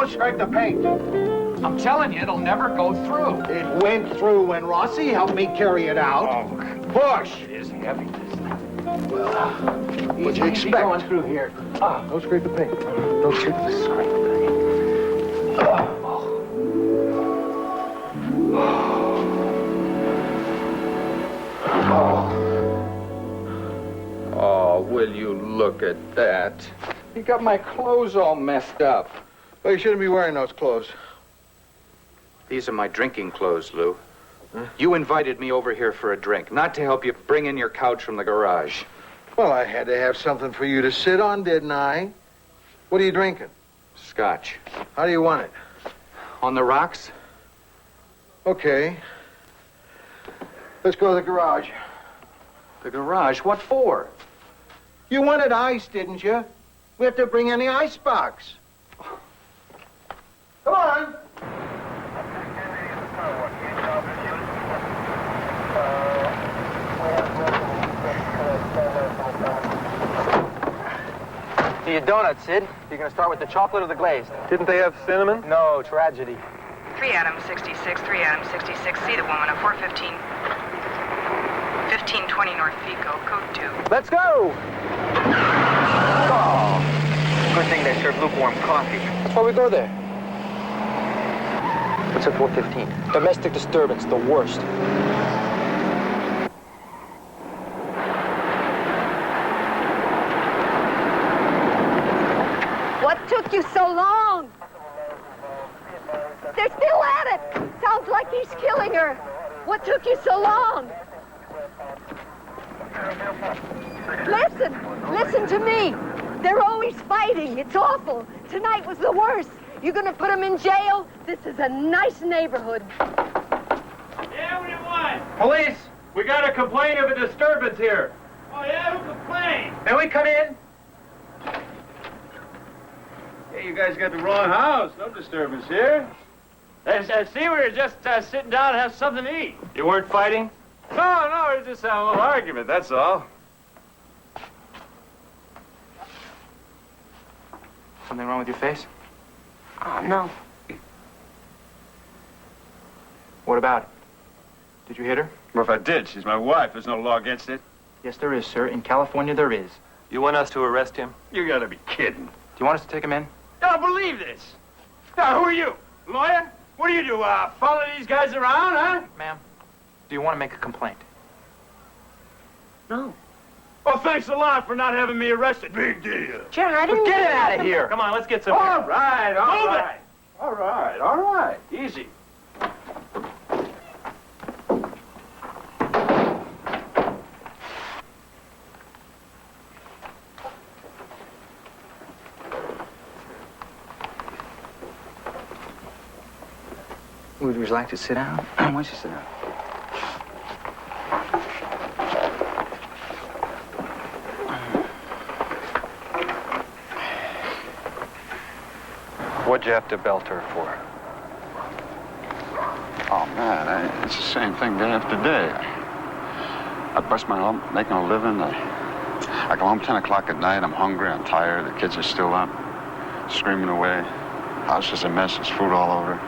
Strike the paint. I'm telling you, it'll never go through. It went through when Rossi helped me carry it out. Oh, push! It is heavy, this thing. Well, what'd you expect? Going through here. Don't scrape the paint. Don't scrape the paint. Oh, will you look at that? You got my clothes all messed up. Well, you shouldn't be wearing those clothes. These are my drinking clothes, Lou. Huh? You invited me over here for a drink, not to help you bring in your couch from the garage. Well, I had to have something for you to sit on, didn't I? What are you drinking? Scotch. How do you want it? On the rocks? Okay. Let's go to the garage. The garage? What for? You wanted ice, didn't you? We have to bring in the ice box. Come on. To your donuts, Sid. You're going to start with the chocolate or the glazed? Didn't they have cinnamon? No, tragedy. 3 Adam 66, 3 Adam 66. See the woman at 415. 1520 North Pico, code 2. Let's go! Oh, good thing they serve lukewarm coffee. That's why we go there. What's at 415? Domestic disturbance, the worst. What took you so long? They're still at it. Sounds like he's killing her. What took you so long? Listen to me. They're always fighting. It's awful. Tonight was the worst. You're gonna put them in jail? This is a nice neighborhood. Yeah, what do you want? Police, we got a complaint of a disturbance here. Oh, yeah, who complained? May we come in? Hey, you guys got the wrong house. No disturbance here. See, we were just sitting down to have something to eat. You weren't fighting? No, we were just having a little argument, that's all. Something wrong with your face? Oh, no. What about it? Did you hit her? Well, if I did, she's my wife. There's no law against it. Yes, there is, sir. In California, there is. You want us to arrest him? You gotta be kidding. Do you want us to take him in? I don't believe this. Now, who are you? Lawyer? What do you do, follow these guys around, huh? Ma'am, do you want to make a complaint? No. Oh, thanks a lot for not having me arrested. Big deal. John, I didn't... Get it out of here! Come on, let's get some... All right. All right. Easy. Would you like to sit down? Why don't you sit down? What'd you have to belt her for? Oh, man, it's the same thing day after day. I bust my lump making a living. I go home 10 o'clock at night. I'm hungry. I'm tired. The kids are still up, screaming away. House is a mess. There's food all over.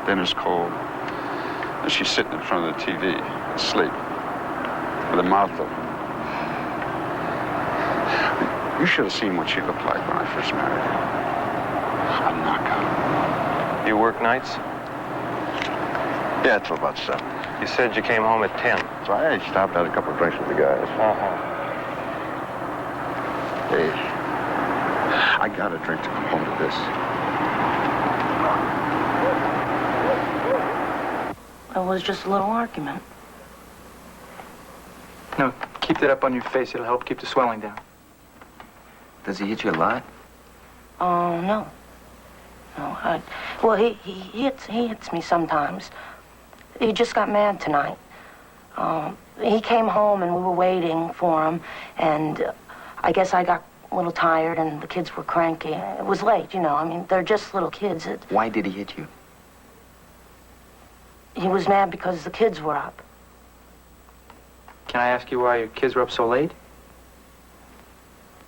Dinner's cold. And she's sitting in front of the TV, asleep, with her mouth open. You should have seen what she looked like when I first married her. A knockout. You work nights? Yeah, till about 7. You said you came home at 10. So I stopped, had a couple of drinks with the guys. Hey, I got a drink to come home to this. It was just a little argument. No, keep that up on your face. It'll help keep the swelling down. Does he hit you a lot? Oh, no. No, well, he hits me sometimes. He just got mad tonight. He came home and we were waiting for him, and I guess I got a little tired and the kids were cranky. It was late, you know. I mean, they're just little kids. Why did he hit you? He was mad because the kids were up. Can I ask you why your kids were up so late?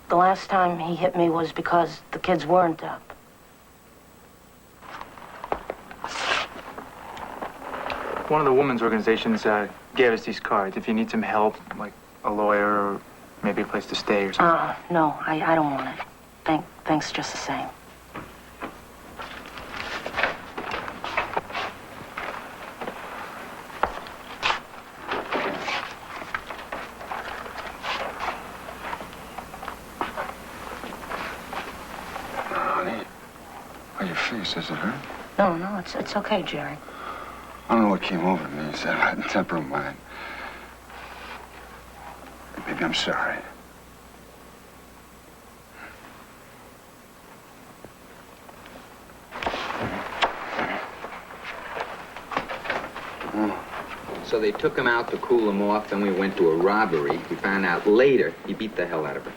The last time he hit me was because the kids weren't up. One of the women's organizations gave us these cards. If you need some help, like a lawyer or maybe a place to stay or something. No, I don't want it. Thanks just the same. Your face, does it hurt? No, it's okay, Jerry. I don't know what came over me. It's that rotten temper of mine. Baby, I'm sorry. So they took him out to cool him off, then we went to a robbery. We found out later he beat the hell out of her.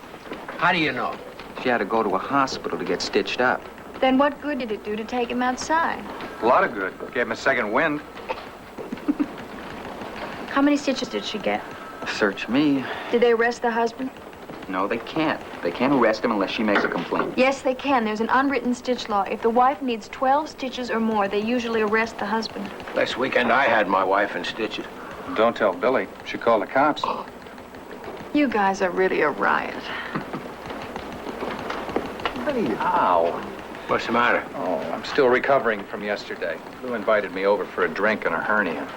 How do you know? She had to go to a hospital to get stitched up. Then what good did it do to take him outside? A lot of good. Gave him a second wind. How many stitches did she get? Search me. Did they arrest the husband? No, they can't. They can't arrest him unless she makes a complaint. Yes, they can. There's an unwritten stitch law. If the wife needs 12 stitches or more, they usually arrest the husband. Last weekend I had my wife in stitches. Don't tell Billy. She called the cops. You guys are really a riot. Ow. What's the matter? Oh, I'm still recovering from yesterday. Lou invited me over for a drink and a hernia.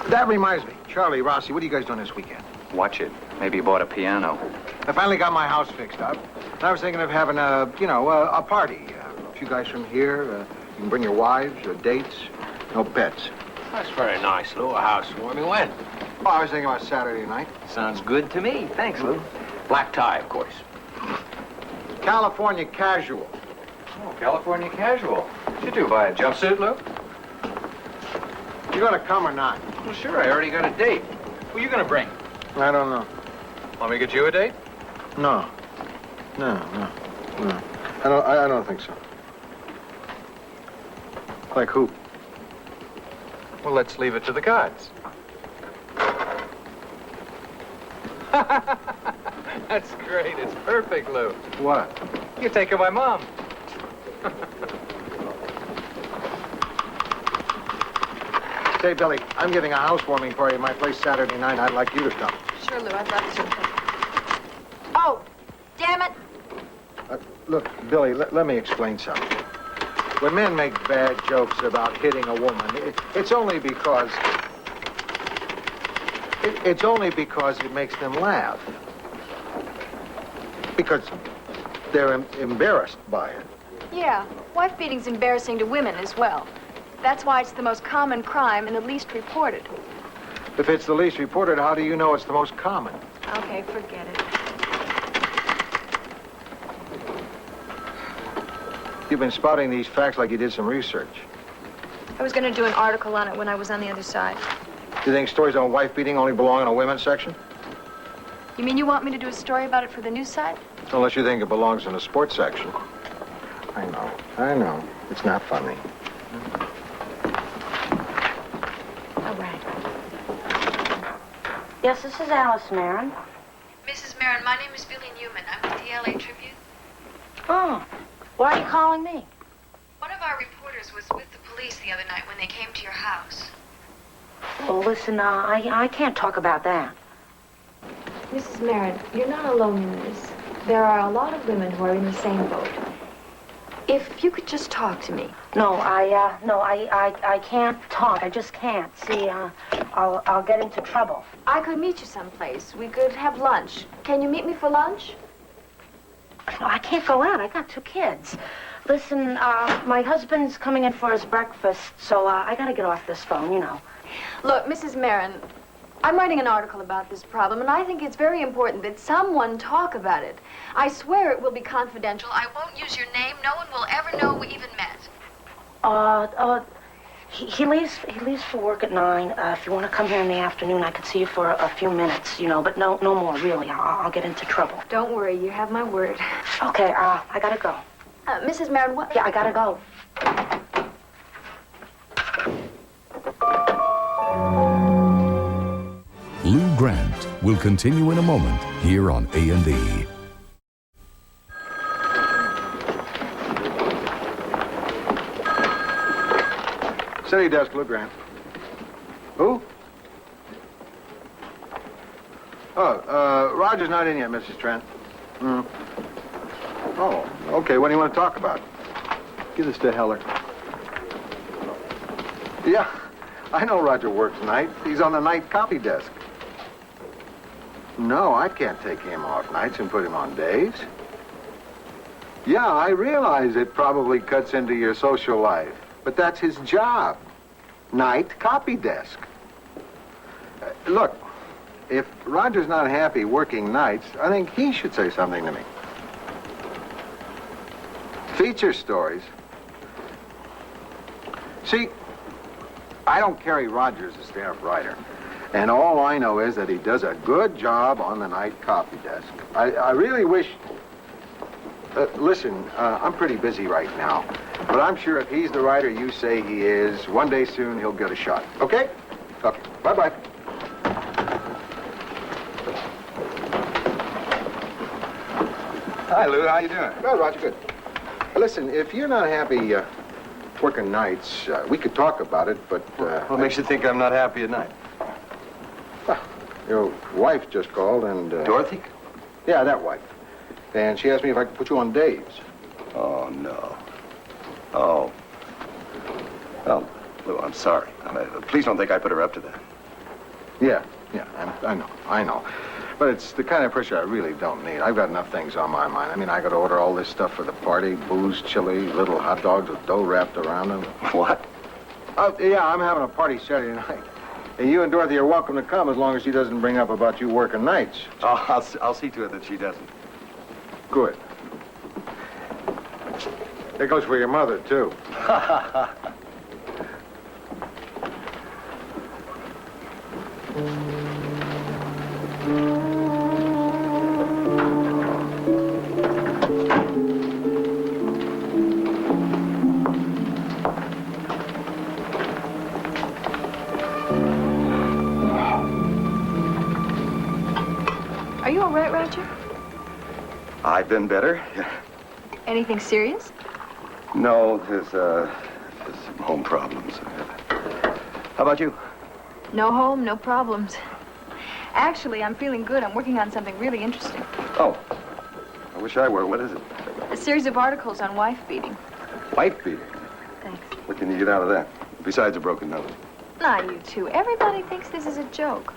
That reminds me. Charlie, Rossi, what are you guys doing this weekend? Watch it. Maybe you bought a piano. I finally got my house fixed up. And I was thinking of having a party. A few guys from here. You can bring your wives, your dates, no pets. That's very nice, Lou. A housewarming. When? Oh, I was thinking about Saturday night. Sounds good to me. Thanks, Lou. Black tie, of course. California casual. Oh, California casual. You do buy a jumpsuit, Lou? You gonna come or not? Well, sure. I already got a date. Who you gonna bring? I don't know. Want me to get you a date? No. No. I don't think so. Like who? Well, let's leave it to the gods. That's great. It's perfect, Lou. What? You take her my mom. Say, Billy, I'm giving a housewarming party at my place Saturday night. I'd like you to come. Sure, Lou, I'd love to. Oh, damn it! Look, Billy, let me explain something. When men make bad jokes about hitting a woman, it's only because it makes them laugh. Because they're embarrassed by it. Yeah, wife beating's embarrassing to women as well. That's why it's the most common crime and the least reported. If it's the least reported, how do you know it's the most common? Okay, forget it. You've been spotting these facts like you did some research. I was going to do an article on it when I was on the other side. Do you think stories on wife beating only belong in a women's section? You mean you want me to do a story about it for the news side? Unless you think it belongs in the sports section. I know. It's not funny. All right. Yes, this is Alice Marin. Mrs. Marin, my name is Billy Newman. I'm with the LA Tribune. Oh, why are you calling me? One of our reporters was with the police the other night when they came to your house. Well, listen, I can't talk about that. Mrs. Marin, you're not alone in this. There are a lot of women who are in the same boat. If you could just talk to me. No, I can't talk. I just can't. See, I'll get into trouble. I could meet you someplace. We could have lunch. Can you meet me for lunch? No, I can't go out. I got 2 kids. Listen, my husband's coming in for his breakfast, so I gotta get off this phone, you know. Look, Mrs. Marin, I'm writing an article about this problem, and I think it's very important that someone talk about it. I swear it will be confidential. I won't use your name. No one will ever know we even met. He leaves for work at 9. If you want to come here in the afternoon, I could see you for a few minutes, you know, but no more, really. I'll get into trouble. Don't worry, you have my word. Okay, I gotta go. Mrs. Marin, what? Yeah, I gotta go. Lou Grant will continue in a moment here on A&E. City desk, Lou Grant. Who? Oh, Roger's not in yet, Mrs. Trent. Oh, okay. What do you want to talk about? Give this to Heller. Yeah, I know Roger works night. He's on the night copy desk. No, I can't take him off nights and put him on days. Yeah, I realize it probably cuts into your social life, but that's his job. Night copy desk. Look, if Roger's not happy working nights, I think he should say something to me. Feature stories. See, I don't carry Roger as a staff writer. And all I know is that he does a good job on the night copy desk. I really wish... listen, I'm pretty busy right now. But I'm sure if he's the writer you say he is, one day soon he'll get a shot. Okay? Okay. Bye-bye. Hi, Lou. How you doing? Good, Roger. Good. Listen, if you're not happy working nights, we could talk about it, but... What makes you think I'm not happy at night? Well, your wife just called and... Dorothy? Yeah, that wife. And she asked me if I could put you on days. Oh, no. Oh. Well, Lou, I'm sorry. Please don't think I put her up to that. Yeah, I know. But it's the kind of pressure I really don't need. I've got enough things on my mind. I mean, I got to order all this stuff for the party, booze, chili, little hot dogs with dough wrapped around them. What? Yeah, I'm having a party Saturday night. And you and Dorothy are welcome to come as long as she doesn't bring up about you working nights. Oh, I'll see to it that she doesn't. Good. It goes for your mother, too. Are you all right, Roger? I've been better. Anything serious? No, there's some home problems. How about you? No home, no problems. Actually, I'm feeling good. I'm working on something really interesting. Oh, I wish I were. What is it? A series of articles on wife beating. Wife beating? Thanks. What can you get out of that? Besides a broken nose. Not you two. Everybody thinks this is a joke.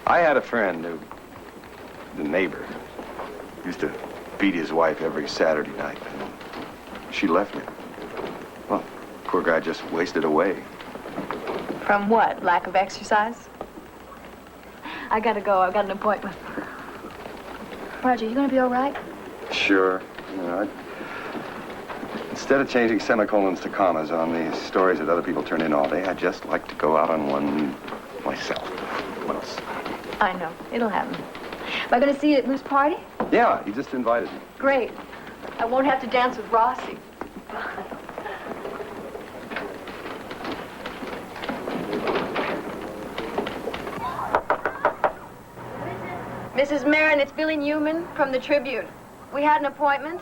I had a friend who, the neighbor, used to beat his wife every Saturday night. And she left me. Well, poor guy just wasted away. From what? Lack of exercise? I gotta go. I've got an appointment. Roger, you gonna be all right? Sure. You know, instead of changing semicolons to commas on these stories that other people turn in all day, I'd just like to go out on one myself. What else? I know. It'll happen. Am I gonna see you at Lou's party? Yeah, he just invited me. Great. I won't have to dance with Rossi. Mrs. Marin, it's Billy Newman from the Tribune. We had an appointment.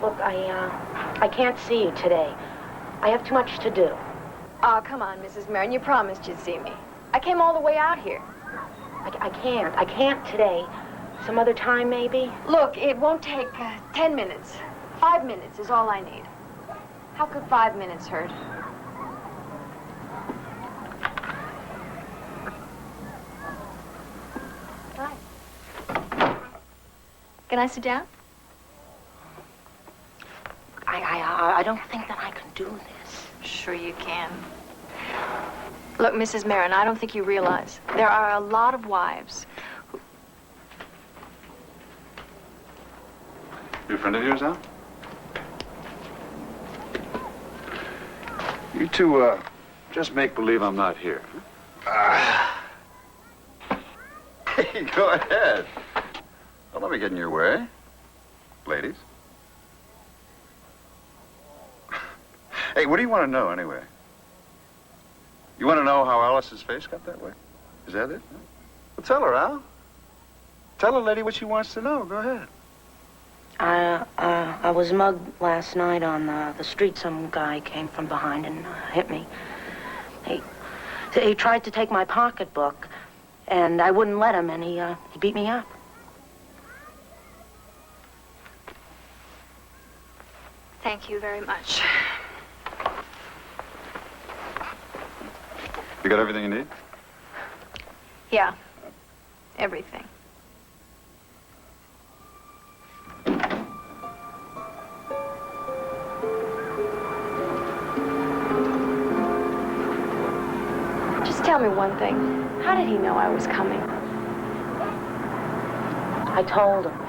Look, I can't see you today. I have too much to do. Oh, come on, Mrs. Marin. You promised you'd see me. I came all the way out here. I can't. I can't today. Some other time, maybe? Look, it won't take 10 minutes. 5 minutes is all I need. How could 5 minutes hurt? Hi. Can I sit down? I don't think that I can do this. Sure you can. Look, Mrs. Marin, I don't think you realize there are a lot of wives. You a friend of yours, Al? You two, just make believe I'm not here. Hey, go ahead. Don't let me get in your way. Ladies. Hey, what do you want to know, anyway? You want to know how Alice's face got that way? Is that it? Well, tell her, Al. Tell a lady what she wants to know. Go ahead. I was mugged last night on the street. Some guy came from behind and hit me. He tried to take my pocketbook, and I wouldn't let him, and he beat me up. Thank you very much. You got everything you need? Yeah, everything. Just tell me one thing. How did he know I was coming? I told him.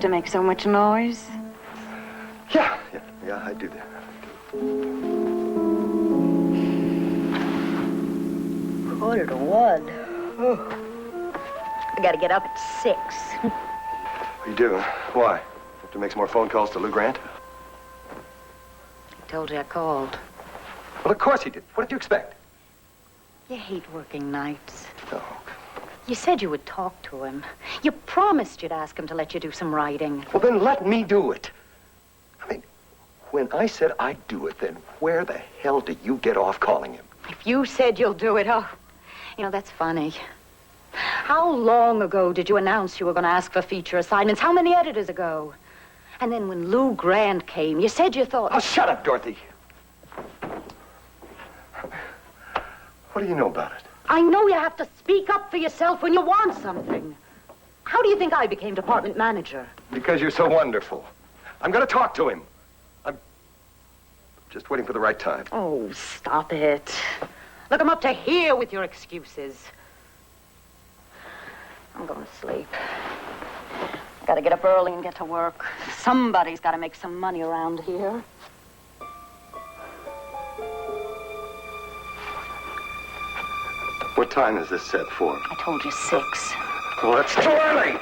To make so much noise? Yeah, I do that. Quarter to 1. Oh. I gotta get up at 6. You do? Why? Have to make some more phone calls to Lou Grant? I told you I called. Well, of course he did. What did you expect? You hate working nights. No. You said you would talk to him. You promised you'd ask him to let you do some writing. Well, then let me do it. I mean, when I said I'd do it, then where the hell did you get off calling him? If you said you'll do it, oh, you know, that's funny. How long ago did you announce you were going to ask for feature assignments? How many editors ago? And then when Lou Grant came, you said you thought... Oh, shut up, Dorothy. What do you know about it? I know you have to speak up for yourself when you want something. How do you think I became department manager? Because you're so wonderful. I'm going to talk to him. I'm just waiting for the right time. Oh, stop it. Look, I'm up to here with your excuses. I'm going to sleep. Got to get up early and get to work. Somebody's got to make some money around here. What time is this set for? I told you 6. Well, that's too early!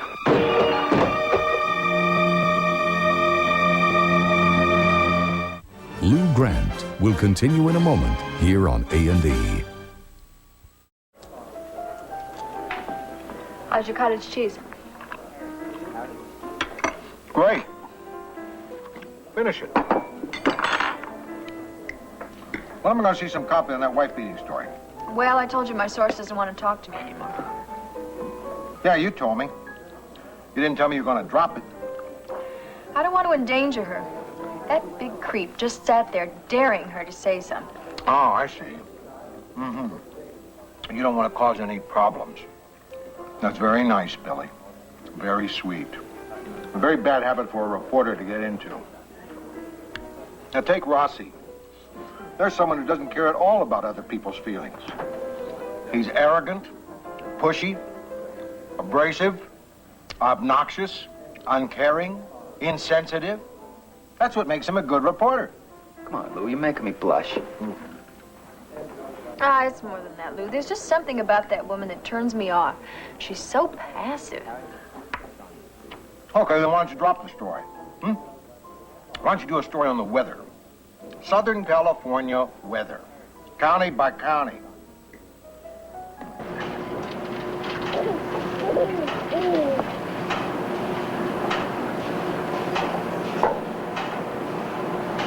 Lou Grant will continue in a moment here on A&E. How's your cottage cheese? Great. Finish it. When am I going to see some copy on that wife-beating story? Well, I told you my source doesn't want to talk to me anymore. Yeah, you told me. You didn't tell me you were going to drop it. I don't want to endanger her. That big creep just sat there daring her to say something. Oh, I see. Mm-hmm. You don't want to cause any problems. That's very nice, Billy. Very sweet. A very bad habit for a reporter to get into. Now, take Rossi. There's someone who doesn't care at all about other people's feelings. He's arrogant, pushy, abrasive, obnoxious, uncaring, insensitive. That's what makes him a good reporter. Come on, Lou, you're making me blush. Ah, it's more than that, Lou. There's just something about that woman that turns me off. She's so passive. Okay, then why don't you drop the story? Why don't you do a story on the weather? Southern California weather. County by county.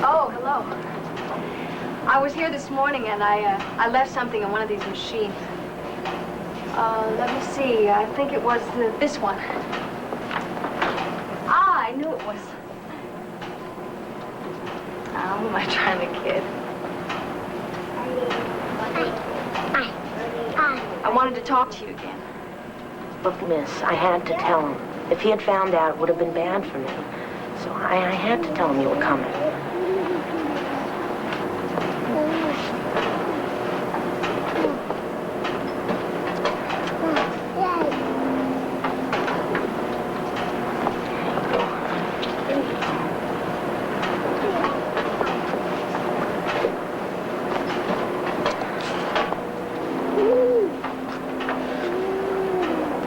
Oh, hello. I was here this morning and I left something in one of these machines. Let me see. I think it was this one. Ah, I knew it was. Oh, who am I trying to kid? I wanted to talk to you again. Look, miss, I had to tell him. If he had found out, it would have been bad for me. So I had to tell him you were coming.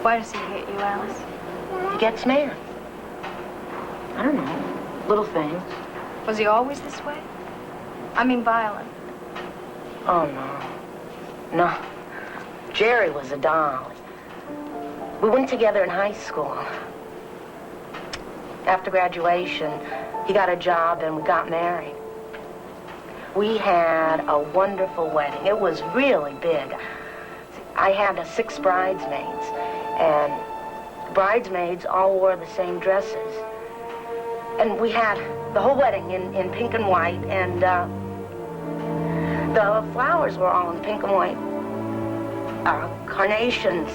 Why does he hate you, Alice? He gets mad. I don't know. Little things. Was he always this way? I mean, violent. Oh, no. No. Jerry was a doll. We went together in high school. After graduation, he got a job and we got married. We had a wonderful wedding. It was really big. I had 6 bridesmaids, and the bridesmaids all wore the same dresses. And we had the whole wedding in pink and white, and the flowers were all in pink and white. Carnations.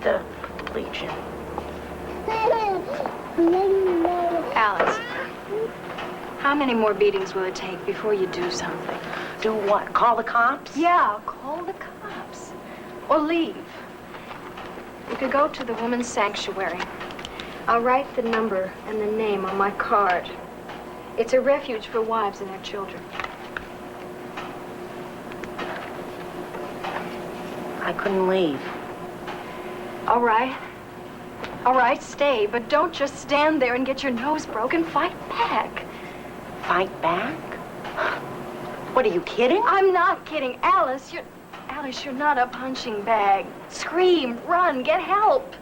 The Legion. Alice, how many more beatings will it take before you do something? Do what? Call the cops? Yeah, call the cops. Or leave. You could go to the women's sanctuary. I'll write the number and the name on my card. It's a refuge for wives and their children. I couldn't leave. All right. All right, stay, but don't just stand there and get your nose broken. Fight back. Fight back? What, are you kidding? I'm not kidding. Alice, you're not a punching bag. Scream, run, get help.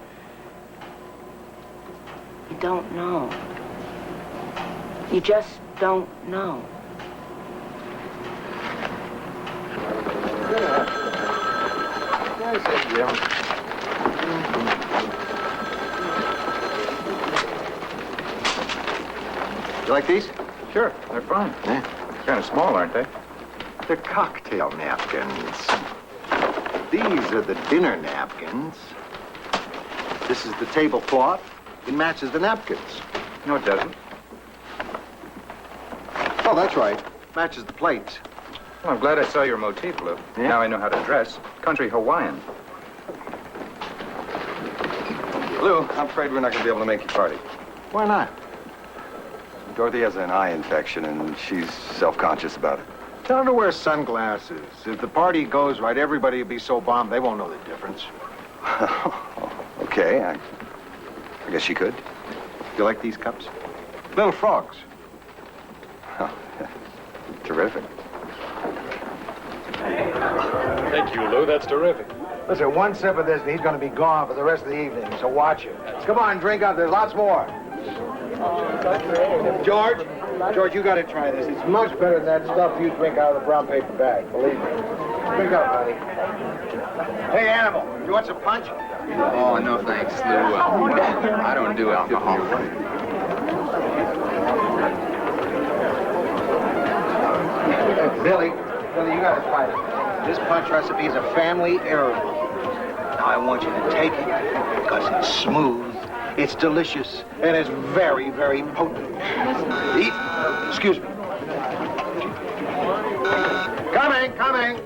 You don't know. You just don't know. You like these? Sure, they're fine. Yeah. Kind of small, aren't they? They're cocktail napkins. These are the dinner napkins. This is the tablecloth. It matches the napkins. No, it doesn't. Oh, that's right. Matches the plates. Well, I'm glad I saw your motif, Lou. Yeah? Now I know how to dress. Country Hawaiian. Lou, I'm afraid we're not going to be able to make your party. Why not? Dorothy has an eye infection, and she's self-conscious about it. Tell her to wear sunglasses. If the party goes right, everybody will be so bombed they won't know the difference. Okay, I guess she could. You like these cups? Little frogs. Oh, terrific. Thank you, Lou. That's terrific. Listen, one sip of this and he's going to be gone for the rest of the evening, so watch it. Come on, drink up. There's lots more. George, you got to try this. It's much better than that stuff you drink out of the brown paper bag, believe me. Drink up, buddy. Hey, Animal, you want some punch? Oh, no thanks, Lou. I don't do alcohol. Billy, you got to try this. This punch recipe is a family heirloom. Now, I want you to take it because it's smooth, it's delicious, and it's very, very potent. Eat. Excuse me. Coming.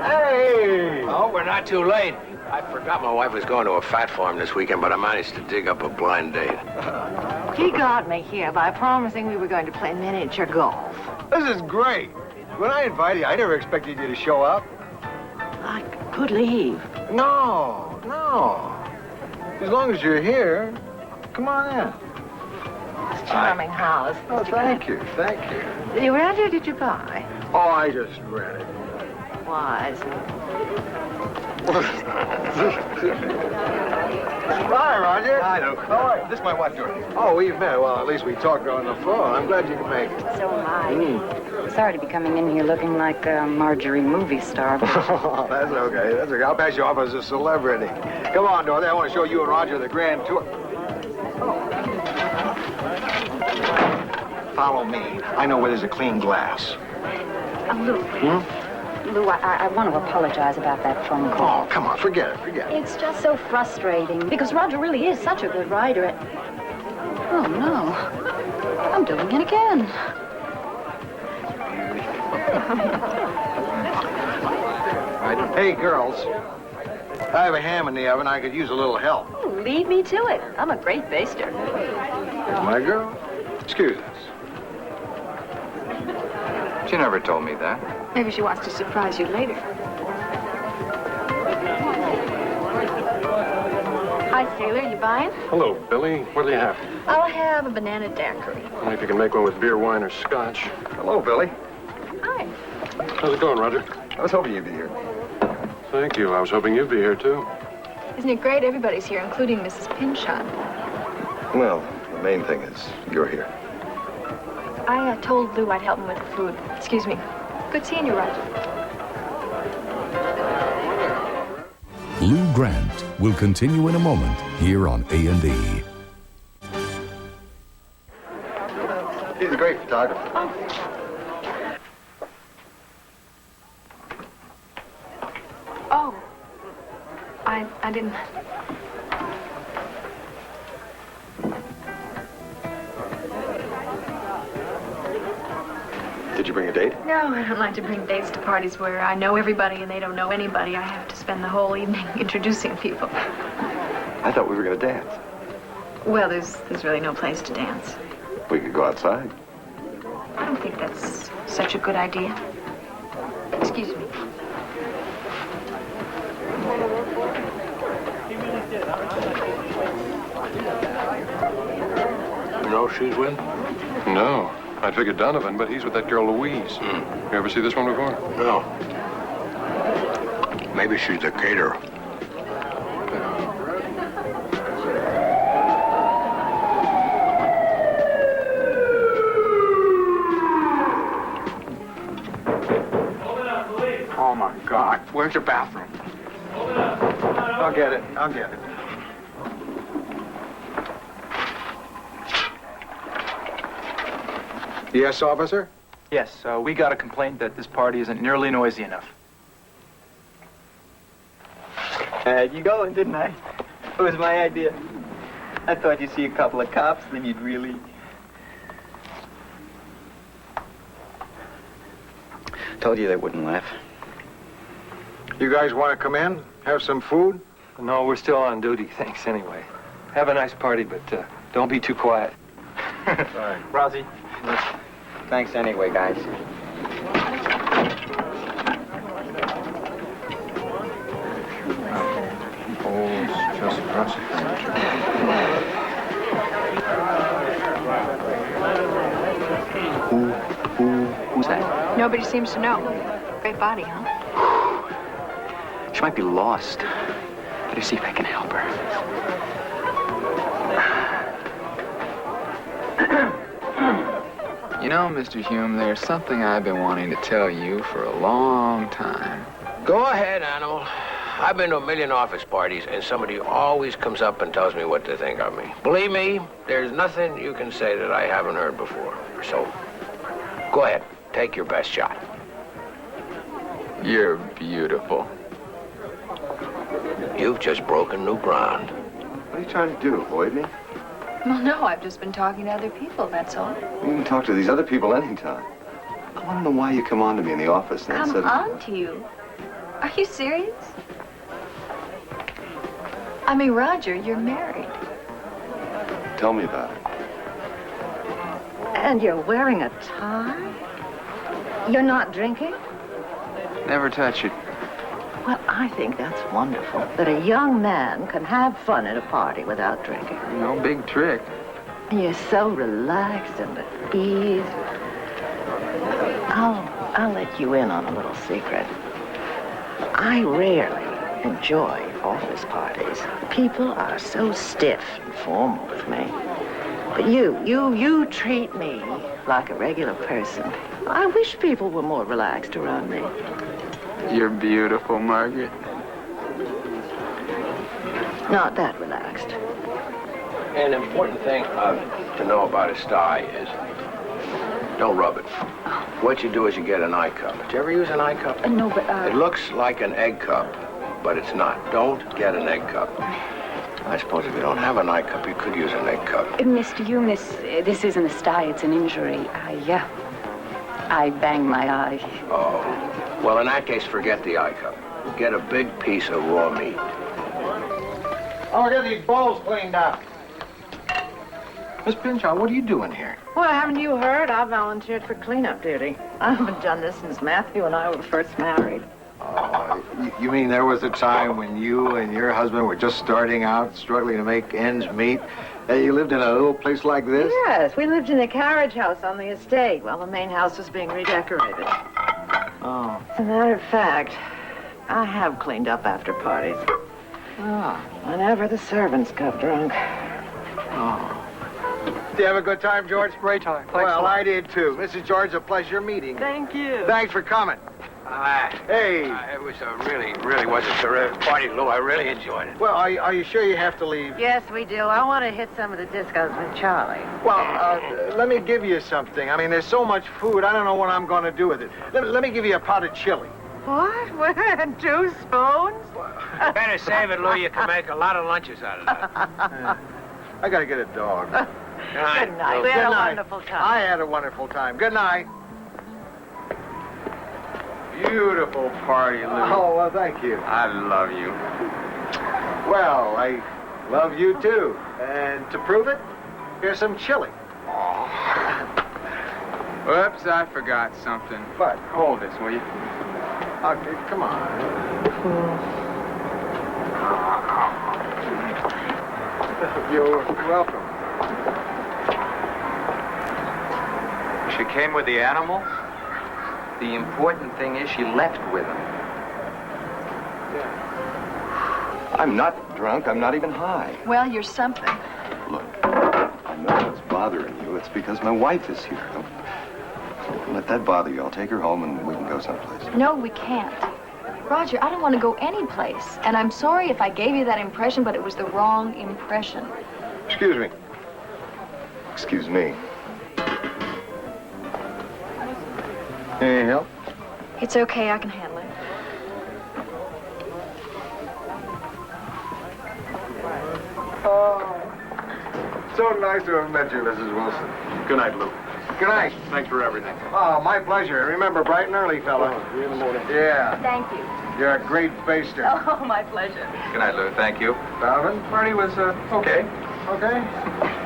Hey! Oh, we're not too late. I forgot my wife was going to a fat farm this weekend, but I managed to dig up a blind date. He got me here by promising we were going to play miniature golf. This is great. When I invited you, I never expected you to show up. I could leave. No, no. As long as you're here, come on in. It's a charming house. Oh, thank you, thank you. Did you rent or did you buy? Oh, I just read it. Wise. Hi, Roger. Hi, Luke. How are you? This is my wife, Dorothy. Oh, we've met. Well, at least we talked on the phone. I'm glad you could make it. So am I. Sorry to be coming in here looking like a Marjorie movie star. Oh, that's okay. That's okay. I'll pass you off as a celebrity. Come on, Dorothy. I want to show you and Roger the grand tour. Follow me. I know where there's a clean glass. Lou, Lou, I want to apologize about that phone call. Oh, come on. Forget it. Forget it. It's just so frustrating because Roger really is such a good writer. Oh, no. I'm doing it again. Hey, girls. I have a ham in the oven. I could use a little help. Oh, lead me to it. I'm a great baster. My girl? Excuse us. She never told me that. Maybe she wants to surprise you later. Hi, Sailor. You buying? Hello, Billy. What'll you have? I'll have a banana daiquiri. Only if you can make one with beer, wine, or scotch. Hello, Billy. Hi. How's it going, Roger? I was hoping you'd be here. Thank you. I was hoping you'd be here, too. Isn't it great? Everybody's here, including Mrs. Pinchon. Well, the main thing is you're here. I told Lou I'd help him with the food. Excuse me. Good seeing you, Roger. Lou Grant will continue in a moment here on A&E. He's a great photographer. Oh. I didn't... Did you bring a date? No, I don't like to bring dates to parties where I know everybody and they don't know anybody. I have to spend the whole evening introducing people. I thought we were going to dance. Well, there's really no place to dance. We could go outside. I don't think that's such a good idea. Excuse me. You know who she's with? No. I'd figured Donovan, but he's with that girl Louise. You ever see this one before? No. Maybe she's the caterer. Oh, my God. Where's your bathroom? I'll get it. I'll get it. Yes, officer? Yes, we got a complaint that this party isn't nearly noisy enough. Had you going, didn't I? It was my idea. I thought you'd see a couple of cops, then you'd really... Told you they wouldn't laugh. You guys want to come in? Have some food? No, we're still on duty, thanks anyway. Have a nice party, but don't be too quiet. Sorry. Rosie. Thanks anyway, guys. Who's that? Nobody seems to know. Great body, huh? She might be lost. Better see if I can help her. You know, Mr. Hume, there's something I've been wanting to tell you for a long time. Go ahead, animal. I've been to a million office parties, and somebody always comes up and tells me what they think of me. Believe me, there's nothing you can say that I haven't heard before. So, go ahead. Take your best shot. You're beautiful. You've just broken new ground. What are you trying to do, avoid me? Well, no, I've just been talking to other people, that's all. You can talk to these other people anytime. I want to know why you come on to me in the office now. Come on to you? Are you serious? I mean, Roger, you're married. Tell me about it. And you're wearing a tie? You're not drinking? Never touch it. Well, I think that's wonderful, that a young man can have fun at a party without drinking. No big trick. You're so relaxed and at ease. I'll let you in on a little secret. I rarely enjoy office parties. People are so stiff and formal with me. But you treat me like a regular person. I wish people were more relaxed around me. You're beautiful, Margaret. Not that relaxed. An important thing to know about a sty is don't rub it. What you do is you get an eye cup. Did you ever use an eye cup? No, but It looks like an egg cup, but it's not. Don't get an egg cup. I suppose if you don't have an eye cup, you could use an egg cup. Mr. Eunice, this isn't a sty, it's an injury. I banged my eye. Oh. Well, in that case, forget the eye cup. Get a big piece of raw meat. Oh, get these bowls cleaned up. Miss Pinchot, what are you doing here? Well, haven't you heard? I volunteered for cleanup duty. I haven't done this since Matthew and I were first married. You mean there was a time when you and your husband were just starting out, struggling to make ends meet, and you lived in a little place like this? Yes, we lived in a carriage house on the estate while the main house was being redecorated. Oh. As a matter of fact, I have cleaned up after parties. Oh, whenever the servants got drunk. Oh. Did you have a good time, George? Great time. Well, I did too. Mrs. George, a pleasure meeting. Thank you. Thanks for coming. Hey. It was really was a terrific party, Lou. I really enjoyed it. Well, are you sure you have to leave? Yes, we do. I want to hit some of the discos with Charlie. Well, let me give you something. I mean, there's so much food, I don't know what I'm going to do with it. Let me give you a pot of chili. What? 2 spoons? Better save it, Lou. You can make a lot of lunches out of that. I got to get a dog. Good night. Good night. We had a wonderful time. I had a wonderful time. Good night. Beautiful party, Lou. Oh, well, thank you. I love you. Well, I love you, too. And to prove it, here's some chili. Whoops, I forgot something. What? Hold this, will you? Okay, come on. You're welcome. She came with the animal? The important thing is she left with him. I'm not drunk. I'm not even high. Well, you're something. Look, I know what's bothering you. It's because my wife is here. Don't let that bother you. I'll take her home and we can go someplace. No, we can't. Roger, I don't want to go anyplace. And I'm sorry if I gave you that impression, but it was the wrong impression. Excuse me. Excuse me. Any help? It's okay, I can handle it. Oh, so nice to have met you, Mrs. Wilson. Good night, Lou. Good night. Thanks for everything. Oh, my pleasure. Remember, bright and early, fella. See you in the morning. Yeah. Thank you. You're a great baster. Oh, my pleasure. Good night, Lou. Thank you. Alvin? Party was, okay. Okay.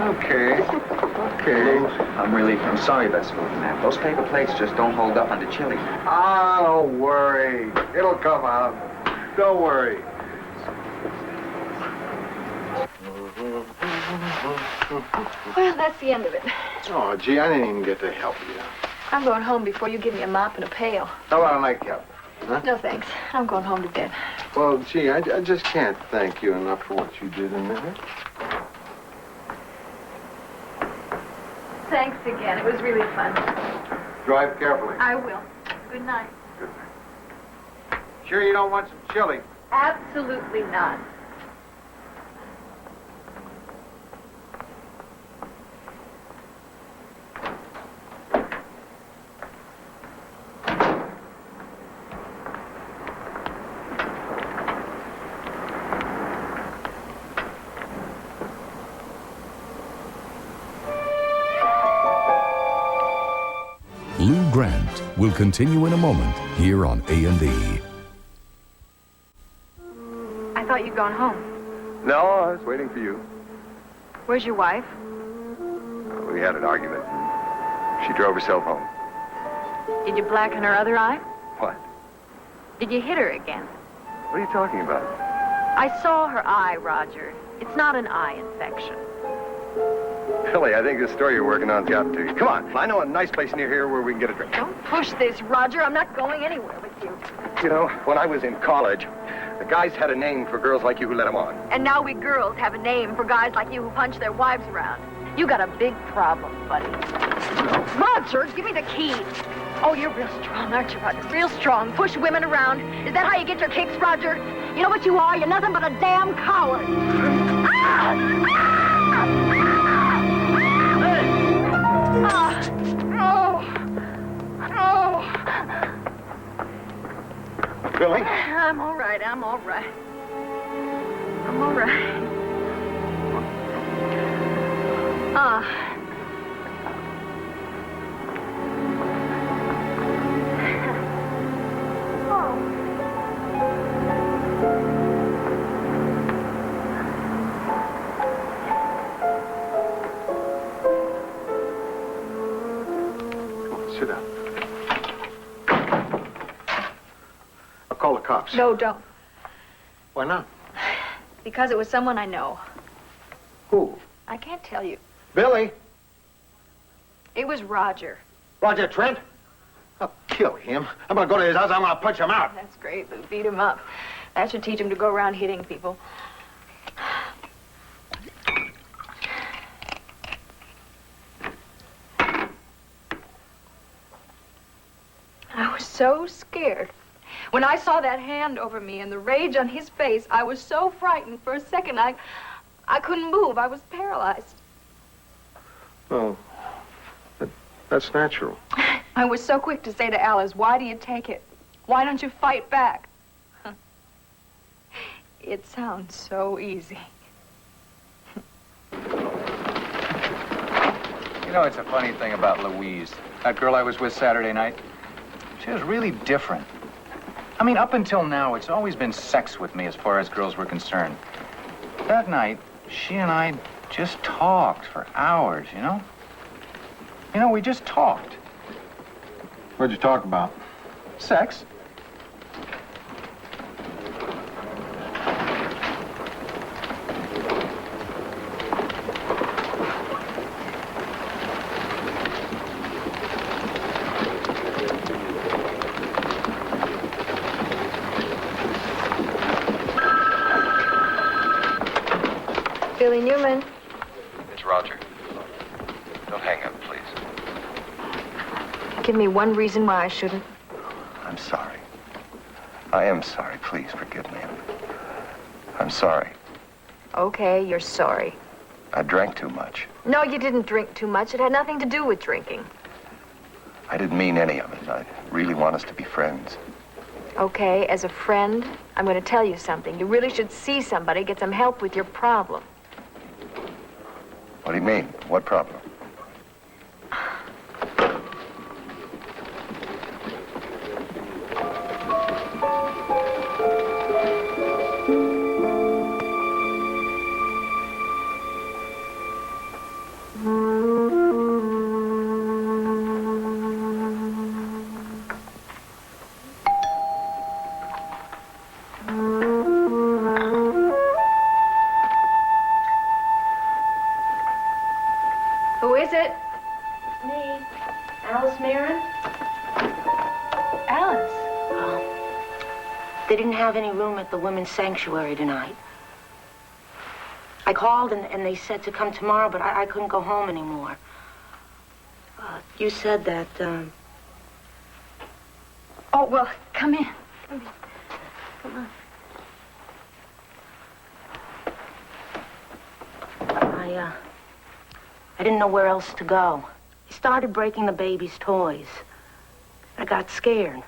Okay. Okay. I'm sorry, Best Food and that. Those paper plates just don't hold up on the chili. Ah, don't worry. It'll come out. Don't worry. Well, that's the end of it. Oh, gee, I didn't even get to help you. I'm going home before you give me a mop and a pail. How about a nightcap? Huh? No, thanks. I'm going home to bed. Well, gee, I just can't thank you enough for what you did in there. Thanks again. It was really fun. Drive carefully. I will. Good night. Good night. Sure you don't want some chili? Absolutely not. Lou Grant will continue in a moment here on A&E. I thought you'd gone home. No, I was waiting for you. Where's your wife? We had an argument. She drove herself home. Did you blacken her other eye? What? Did you hit her again? What are you talking about? I saw her eye, Roger. It's not an eye infection. Billy, I think this story you're working on's gotten to you. Come on, I know a nice place near here where we can get a drink. Don't push this, Roger. I'm not going anywhere with you. You know, when I was in college, the guys had a name for girls like you who let them on. And now we girls have a name for guys like you who punch their wives around. You got a big problem, buddy. Roger, give me the key. Oh, you're real strong, aren't you, Roger? Real strong. Push women around. Is that how you get your kicks, Roger? You know what you are? You're nothing but a damn coward. Billy? I'm all right. I'm all right. I'm all right. Sit down. I'll call the cops. No, don't. Why not? Because it was someone I know. Who? I can't tell you. Billy? It was Roger. Roger Trent? I'll kill him. I'm gonna go to his house. I'm gonna punch him out. That's great, Lou. Beat him up. That should teach him to go around hitting people. I was so scared. When I saw that hand over me and the rage on his face, I was so frightened. For a second, I couldn't move. I was paralyzed. Oh, that's natural. I was so quick to say to Alice, why do you take it? Why don't you fight back? It sounds so easy. You know, it's a funny thing about Louise. That girl I was with Saturday night, she was really different. I mean, up until now, it's always been sex with me as far as girls were concerned. That night, she and I just talked for hours, you know? You know, we just talked. What'd you talk about? Sex. Billy Newman. It's Roger. Don't hang up, please. Give me one reason why I shouldn't. I'm sorry. I am sorry. Please forgive me. I'm sorry. Okay, you're sorry. I drank too much. No, you didn't drink too much. It had nothing to do with drinking. I didn't mean any of it. I really want us to be friends. Okay, as a friend, I'm going to tell you something. You really should see somebody, get some help with your problem. What do you mean? What problem? Who is it? Me. Alice Marin? Alice. They didn't have any room at the women's sanctuary tonight. I called and they said to come tomorrow, but I couldn't go home anymore. You said that, Oh, well, come in. Come on. I didn't know where else to go. He started breaking the baby's toys. I got scared.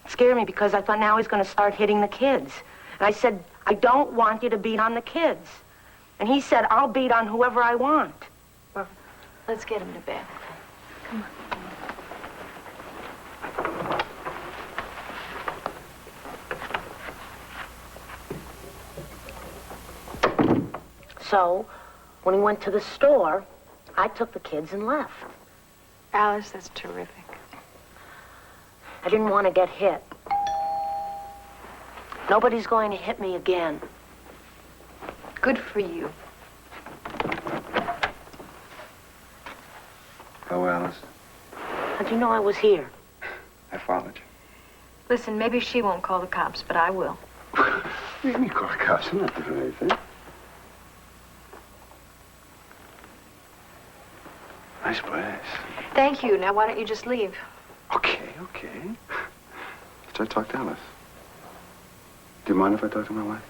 It scared me because I thought now he's going to start hitting the kids. And I said, I don't want you to beat on the kids. And he said, I'll beat on whoever I want. Well, let's get him to bed. Come on. So, when he went to the store, I took the kids and left. Alice, that's terrific. I didn't want to get hit. Nobody's going to hit me again. Good for you. Oh, Alice, How'd you know I was here? I followed you. Listen, maybe she won't call the cops, but I will. What do you mean call the cops? I'm not doing anything. Nice place. Thank you. Now, why don't you just leave? Okay. Let's talk to Alice. Do you mind if I talk to my wife?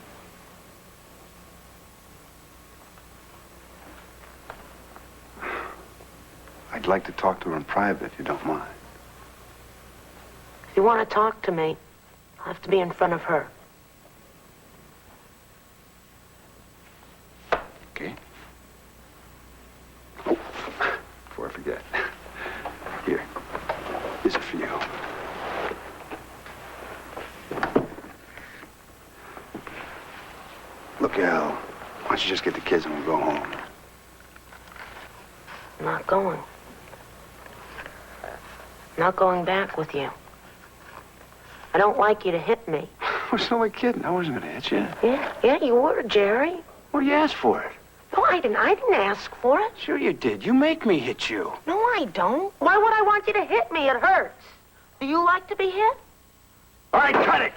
I'd like to talk to her in private, if you don't mind. If you want to talk to me, I'll have to be in front of her. Okay. Oh, before I forget. Here. This is for you. Look, Al, why don't you just get the kids and we'll go home? I'm not going. I'm not going back with you. I don't like you to hit me. I was only kidding. I wasn't going to hit you. Yeah, you were, Jerry. What do you ask for it? No, I didn't ask for it. Sure you did. You make me hit you. No, I don't. Why would I want you to hit me? It hurts. Do you like to be hit? All right, cut it.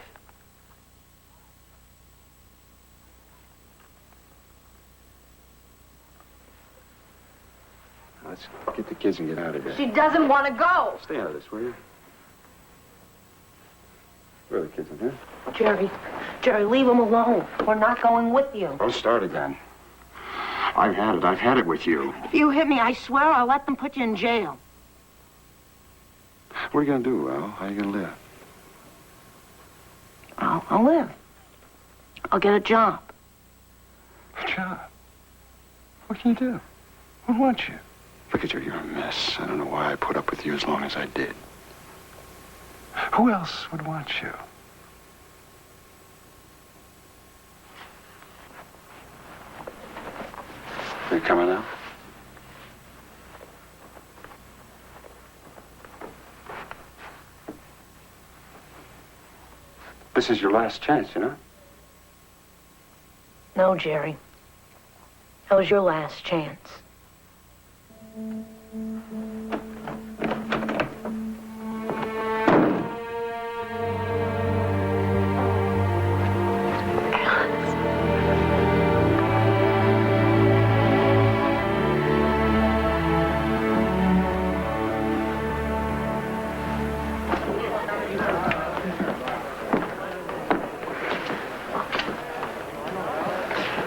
Let's get the kids and get out of here. She doesn't want to go. Stay out of this, will you? Where are the kids in here? Jerry, leave them alone. We're not going with you. Don't start again. I've had it with you. If you hit me, I swear I'll let them put you in jail. What are you going to do, Al? How are you going to live? I'll live. I'll get a job. A job? What can you do? What want you? Look at you, you're a mess. I don't know why I put up with you as long as I did. Who else would want you? Are you coming out? This is your last chance, you know? No, Jerry. That was your last chance.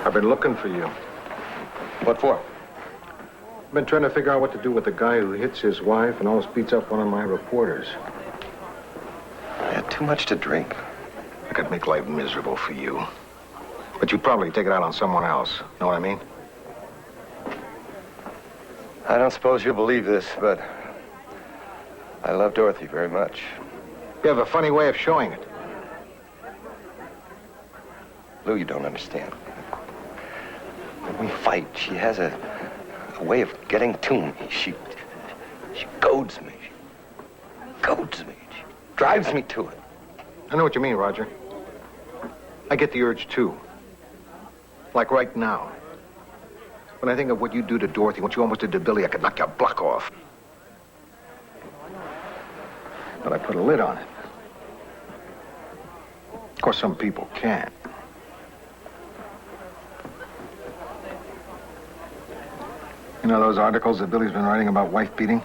I've been looking for you. What for? I've been trying to figure out what to do with the guy who hits his wife and almost beats up one of my reporters. I had too much to drink. I could make life miserable for you. But you'd probably take it out on someone else. Know what I mean? I don't suppose you'll believe this, but I love Dorothy very much. You have a funny way of showing it. Lou, you don't understand. When we fight, she has a way of getting to me. She goads me. She goads me. She drives me to it. I know what you mean, Roger. I get the urge, too. Like right now. When I think of what you do to Dorothy, what you almost did to Billy, I could knock your block off. But I put a lid on it. Of course, some people can't. You know those articles that Billy's been writing about wife beating?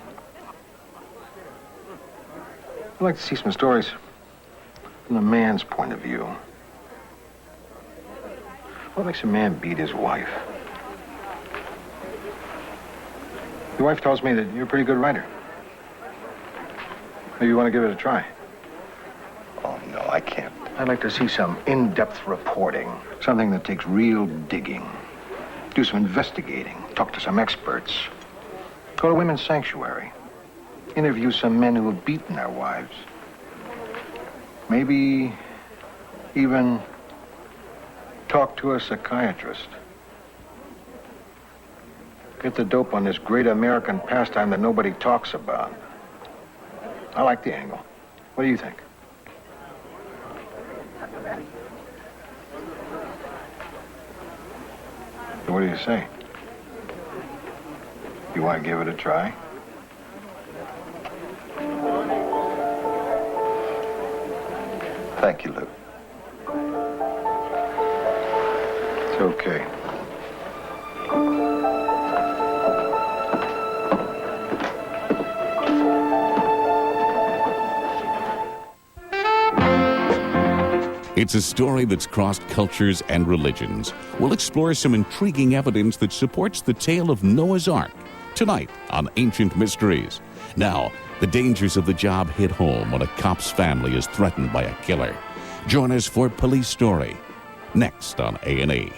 I'd like to see some stories from the man's point of view. What makes a man beat his wife? Your wife tells me that you're a pretty good writer. Maybe you want to give it a try. Oh, no, I can't. I'd like to see some in-depth reporting. Something that takes real digging. Do some investigating. Talk to some experts. Go to Women's Sanctuary. Interview some men who have beaten their wives. Maybe even talk to a psychiatrist. Get the dope on this great American pastime that nobody talks about. I like the angle. What do you think? So what do you say? You want to give it a try? Thank you, Lou. It's okay. It's a story that's crossed cultures and religions. We'll explore some intriguing evidence that supports the tale of Noah's Ark tonight on Ancient Mysteries. Now, the dangers of the job hit home when a cop's family is threatened by a killer. Join us for Police Story, next on A&E.